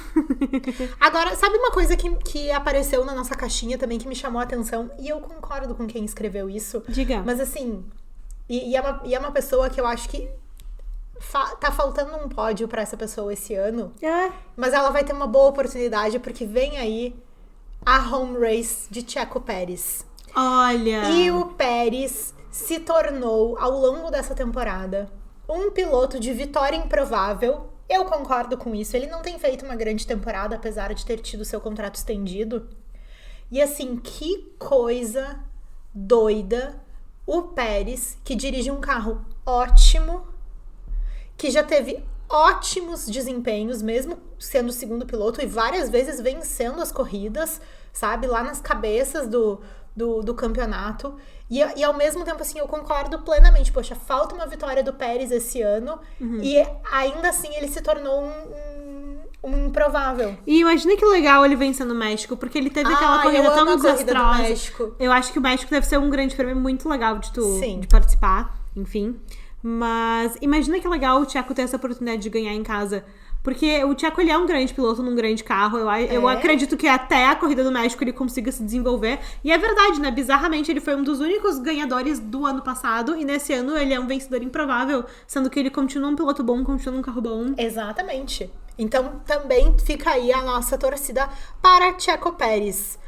Agora, sabe uma coisa que apareceu na nossa caixinha também que me chamou a atenção? E eu concordo com quem escreveu isso. Diga. Mas assim, é uma pessoa que eu acho que tá faltando um pódio pra essa pessoa esse ano. Mas ela vai ter uma boa oportunidade, porque vem aí a home race de Checo Pérez. Olha! E o Pérez se tornou, ao longo dessa temporada, um piloto de vitória improvável. Eu concordo com isso. Ele não tem feito uma grande temporada, apesar de ter tido seu contrato estendido. E assim, que coisa doida. O Pérez, que dirige um carro ótimo, que já teve ótimos desempenhos, mesmo sendo o segundo piloto, e várias vezes vencendo as corridas, sabe? Lá nas cabeças do campeonato. E ao mesmo tempo, assim, eu concordo plenamente. Poxa, falta uma vitória do Pérez esse ano. E ainda assim ele se tornou um improvável. E imagina que legal ele vencendo o México, porque ele teve aquela corrida tão desastrosa. Eu acho que o México deve ser um grande prêmio muito legal de participar, enfim. Mas imagina que legal o Checo ter essa oportunidade de ganhar em casa. Porque o Checo, ele é um grande piloto num grande carro. Eu acredito que até a corrida do México ele consiga se desenvolver. E é verdade, né? Bizarramente, ele foi um dos únicos ganhadores do ano passado. E nesse ano ele é um vencedor improvável. Sendo que ele continua um piloto bom, continua um carro bom. Exatamente. Então também fica aí a nossa torcida para Checo Pérez.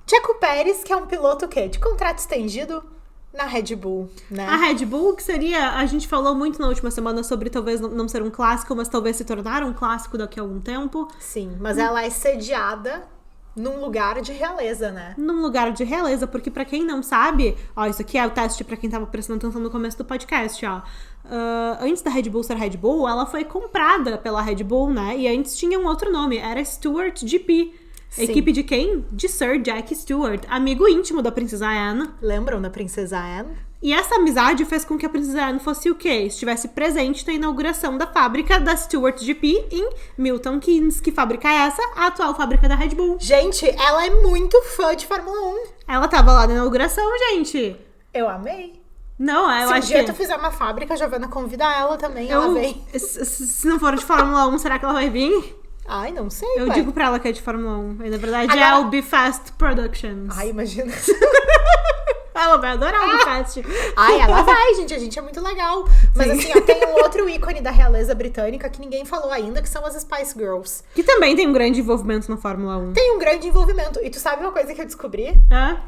Checo Pérez, que é um piloto o quê? De contrato estendido na Red Bull, né? A Red Bull, que seria... A gente falou muito na última semana sobre talvez não ser um clássico, mas talvez se tornar um clássico daqui a algum tempo. Sim, mas ela é sediada num lugar de realeza, né? Num lugar de realeza, porque pra quem não sabe... Ó, isso aqui é o teste pra quem tava prestando atenção no começo do podcast, ó. Antes da Red Bull ser Red Bull, ela foi comprada pela Red Bull, né? E antes tinha um outro nome, era Stewart GP. Sim. Equipe de quem? De Sir Jack Stewart, amigo íntimo da Princesa Anne. Lembram da Princesa Anne? E essa amizade fez com que a Princesa Anne fosse o quê? Estivesse presente na inauguração da fábrica da Stewart GP em Milton Keynes. Que fábrica é essa? A atual fábrica da Red Bull. Gente, ela é muito fã de Fórmula 1. Ela tava lá na inauguração, gente. Eu amei. Não, eu Se um acho dia que... tu fizer uma fábrica, Giovana, convida ela também, ela vem. Se não for de Fórmula 1, será que ela vai vir? Ai, não sei, Eu ué. digo pra ela que é de Fórmula 1. E na verdade Agora- é o Be Fast Productions. Ai, imagina. Ela vai adorar o Be Fast. Ai, ela vai, gente. A gente é muito legal. Mas assim, ó, tem um outro ícone da realeza britânica que ninguém falou ainda, que são as Spice Girls. Que também tem um grande envolvimento na Fórmula 1. Tem um grande envolvimento. E tu sabe uma coisa que eu descobri? Hã?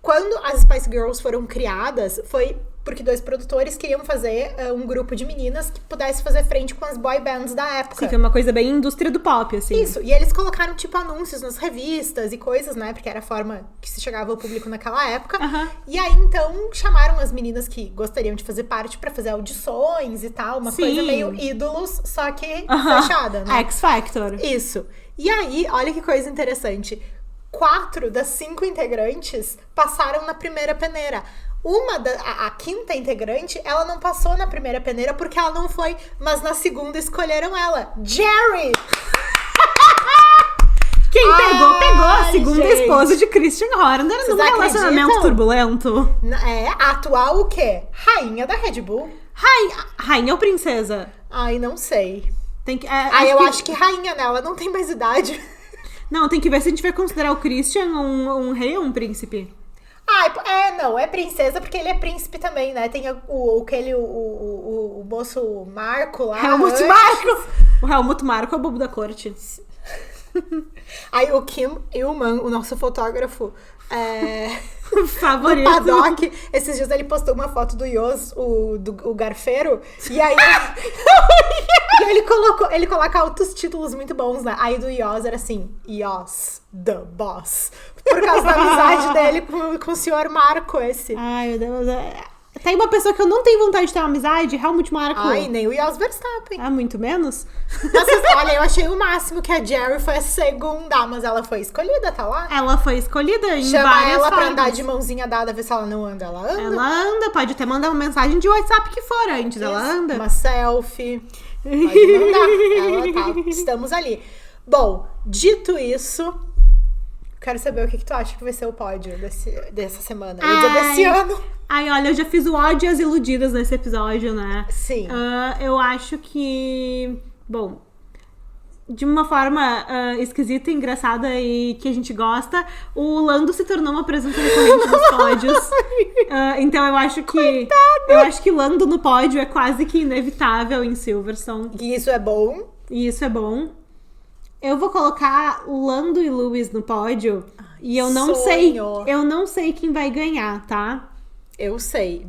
Quando as Spice Girls foram criadas, foi porque 2 produtores queriam fazer um grupo de meninas que pudesse fazer frente com as boy bands da época. Sim, que é uma coisa bem indústria do pop, assim. Isso, e eles colocaram, tipo, anúncios nas revistas e coisas, né? Porque era a forma que se chegava ao público naquela época. Aham. E aí, então, chamaram as meninas que gostariam de fazer parte pra fazer audições e tal. Uma Sim. coisa meio ídolos, só que Aham. fechada, né? X Factor. Isso. E aí, olha que coisa interessante. 4 das 5 integrantes passaram na primeira peneira. A quinta integrante, ela não passou na primeira peneira porque ela não foi, mas na segunda escolheram ela. Jerry! Quem pegou a Ai, segunda gente. esposa de Christian Horner num Vocês relacionamento acreditam? turbulento. A atual o quê? Rainha da Red Bull? Rainha ou princesa? Ai, não sei. Tem que, Eu acho que rainha, né? Ela não tem mais idade. Não, tem que ver se a gente vai considerar o Christian um rei ou um príncipe. Não, é princesa porque ele é príncipe também, né? Tem o moço Marco lá. Helmut antes. Marko! O Helmut Marko é o bobo da corte. Aí o Kim Illman, o nosso fotógrafo do Favorito. paddock, esses dias ele postou uma foto do Yos, o garfeiro, e aí ele coloca altos títulos muito bons, né? Aí do Yos era assim, Yos, the boss. Por causa da amizade dele com o senhor Marco, esse. Ai, meu Deus. Tem uma pessoa que eu não tenho vontade de ter uma amizade, Helmut Marko. Ai, nem o Jos Verstappen. Muito menos? Nossa, olha, eu achei o máximo que a Jerry foi a segunda, mas ela foi escolhida, tá lá? Ela foi escolhida em Chama várias ela pra formas. andar de mãozinha dada, ver se ela não anda. Ela anda. Ela anda, pode até mandar uma mensagem de WhatsApp que for antes, ela anda. Uma selfie. Pode mandar. Ela tá. Estamos ali. Bom, dito isso, quero saber o que tu acha que vai ser o pódio dessa semana. Eu ia dizer desse ano. Ai, olha, eu já fiz o ódio e as iludidas nesse episódio, né? Sim. Eu acho que... Bom, de uma forma esquisita, engraçada e que a gente gosta, o Lando se tornou uma presença recorrente nos pódios. Então eu acho que... Coitado. Eu acho que Lando no pódio é quase que inevitável em Silverstone. E isso é bom. E isso é bom. Eu vou colocar Lando e Lewis no pódio. E eu não sei... Eu não sei quem vai ganhar, tá? Eu sei.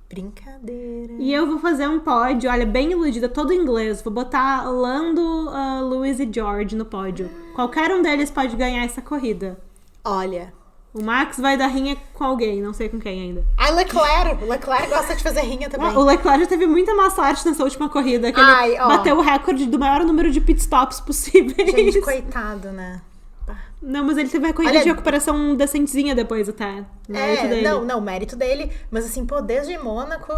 Brincadeira. E eu vou fazer um pódio, olha, bem iludida, todo em inglês. Vou botar Lando, Lewis e George no pódio. Qualquer um deles pode ganhar essa corrida. Olha. O Max vai dar rinha com alguém, não sei com quem ainda. Leclerc. O Leclerc gosta de fazer rinha também. O Leclerc já teve muita má sorte nessa última corrida, que ele bateu o recorde do maior número de pitstops possíveis. Gente, coitado, né? Não, mas ele teve uma corrida de recuperação decentezinha depois até. Mérito dele. Não, mérito dele. Mas assim, pô, desde Mônaco...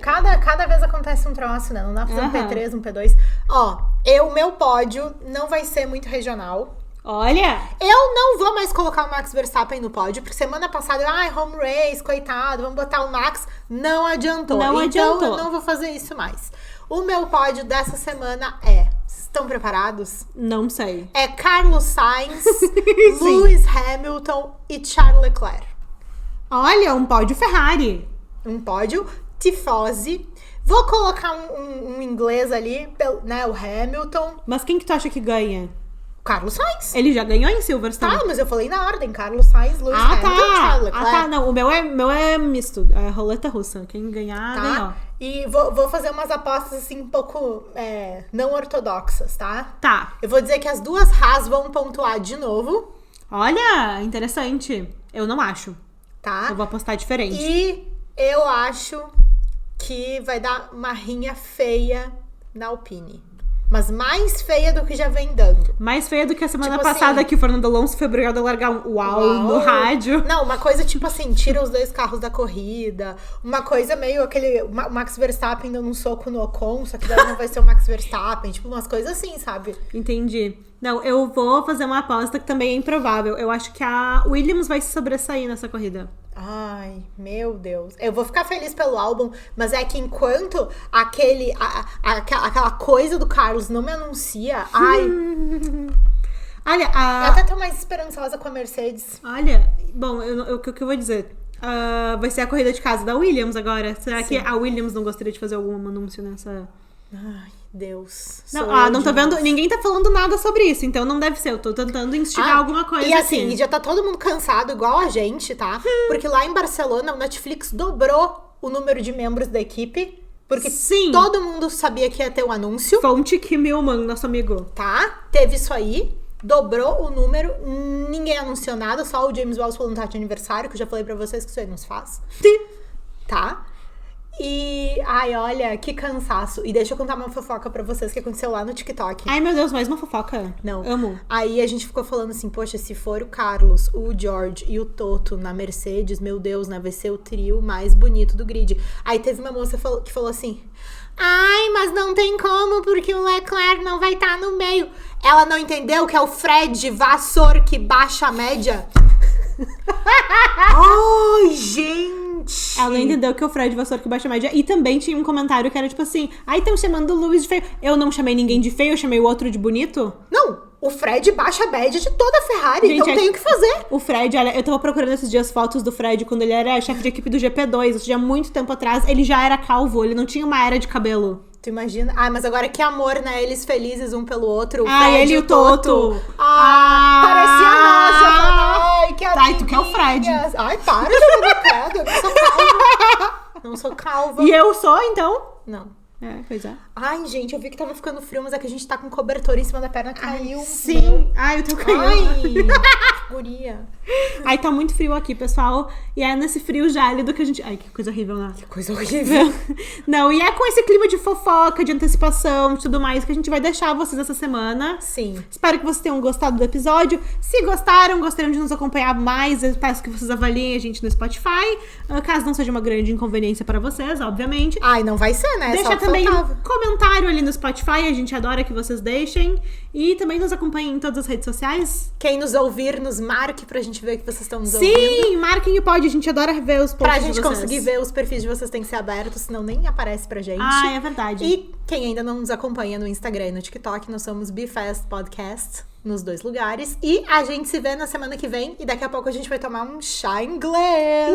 Cada vez acontece um troço, né? Não dá pra fazer um P3, um P2. Ó, o meu pódio não vai ser muito regional. Olha! Eu não vou mais colocar o Max Verstappen no pódio, porque semana passada, home race, coitado, vamos botar o Max. Não adiantou. Então eu não vou fazer isso mais. O meu pódio dessa semana estão preparados? Não sei. É Carlos Sainz, Lewis Hamilton e Charles Leclerc. Olha, um pódio Ferrari. Um pódio Tifosi. Vou colocar um inglês ali, né? O Hamilton. Mas quem que tu acha que ganha? Carlos Sainz. Ele já ganhou em Silverstone. Tá, mas eu falei na ordem. Carlos Sainz, Lewis Hamilton, Charles Leclerc. Não. O meu é misto. É roleta russa. Quem ganhar, ganhou. E vou fazer umas apostas assim um pouco não ortodoxas, tá? Tá. Eu vou dizer que as duas Haas vão pontuar de novo. Olha, interessante. Eu não acho. Tá? Eu vou apostar diferente. E eu acho que vai dar uma rinha feia na Alpine. Mas mais feia do que já vem dando. Mais feia do que a semana Tipo passada, assim, que o Fernando Alonso foi obrigado a largar um uau no rádio. Não, uma coisa tipo assim, tira os 2 carros da corrida. Uma coisa meio o Max Verstappen dando um soco no Ocon, só que daí não vai ser o Max Verstappen. Tipo, umas coisas assim, sabe? Entendi. Não, eu vou fazer uma aposta que também é improvável. Eu acho que a Williams vai se sobressair nessa corrida. Ai, meu Deus. Eu vou ficar feliz pelo álbum, mas é que enquanto aquela coisa do Carlos não me anuncia, ai, Olha, eu até tô mais esperançosa com a Mercedes. Olha, bom, o que eu vou dizer? Vai ser a corrida de casa da Williams agora. Será que a Williams não gostaria de fazer algum anúncio nessa... Ai, Deus. Não tô vendo. Ninguém tá falando nada sobre isso, então não deve ser. Eu tô tentando instigar alguma coisa. E assim, já tá todo mundo cansado, igual a gente, tá? Porque lá em Barcelona, o Netflix dobrou o número de membros da equipe. Porque todo mundo sabia que ia ter um anúncio. Fonte Kim Millman, nosso amigo. Tá? Teve isso aí. Dobrou o número. Ninguém anunciou nada. Só o James Wells falou no de aniversário, que eu já falei pra vocês que isso aí não se faz. Tá? E, ai, olha, que cansaço. E deixa eu contar uma fofoca pra vocês que aconteceu lá no TikTok. Ai, meu Deus, mais uma fofoca. Não. Amo. Aí a gente ficou falando assim, poxa, se for o Carlos, o George e o Toto na Mercedes, meu Deus, né? Vai ser o trio mais bonito do grid. Aí teve uma moça que falou assim, ai, mas não tem como, porque o Leclerc não vai estar no meio. Ela não entendeu que é o Fred Vasseur que baixa a média? Ai, gente! Ela não entendeu que o Fred Vasseur que baixa a média. E também tinha um comentário que era tipo assim, ai, estão chamando o Lewis de feio. Eu não chamei ninguém de feio, eu chamei o outro de bonito. Não, o Fred baixa a média de toda a Ferrari, gente, então tem o que fazer. O Fred, olha, eu tava procurando esses dias fotos do Fred quando ele era chefe de equipe do GP2, isso já há muito tempo atrás. Ele já era calvo, ele não tinha uma era de cabelo. Tu imagina? Ai, mas agora que amor, né? Eles felizes um pelo outro. Ele e o Toto. Parecia nossa. Ai, que Tá, e tu quer o Fred. Ai, para de jogar credo. Eu não sou calva. Não sou calva. E eu sou, então? Não. Pois é. Ai, gente, eu vi que tava ficando frio, mas é que a gente tá com cobertor em cima da perna, caiu. Sim. Ai, eu tô caindo. Ai, guria. Ai, tá muito frio aqui, pessoal. E é nesse frio gélido que a gente... Ai, que coisa horrível, né? Que coisa horrível. Não, e é com esse clima de fofoca, de antecipação, de tudo mais, que a gente vai deixar vocês essa semana. Sim. Espero que vocês tenham gostado do episódio. Se gostaram, gostariam de nos acompanhar mais, eu peço que vocês avaliem a gente no Spotify. Caso não seja uma grande inconveniência pra vocês, obviamente. Ai, não vai ser, né? Deixa também um comentário ali no Spotify, a gente adora que vocês deixem. E também nos acompanhem em todas as redes sociais. Quem nos ouvir, nos marque pra gente ver que vocês estão nos ouvindo. Sim, marquem o pod, a gente adora ver os posts pra de gente vocês. conseguir ver os perfis de vocês, tem que ser aberto, senão nem aparece pra gente. Ah, é verdade. E quem ainda não nos acompanha no Instagram e no TikTok, nós somos BeFast Podcast nos 2 lugares. E a gente se vê na semana que vem. E daqui a pouco a gente vai tomar um chá inglês.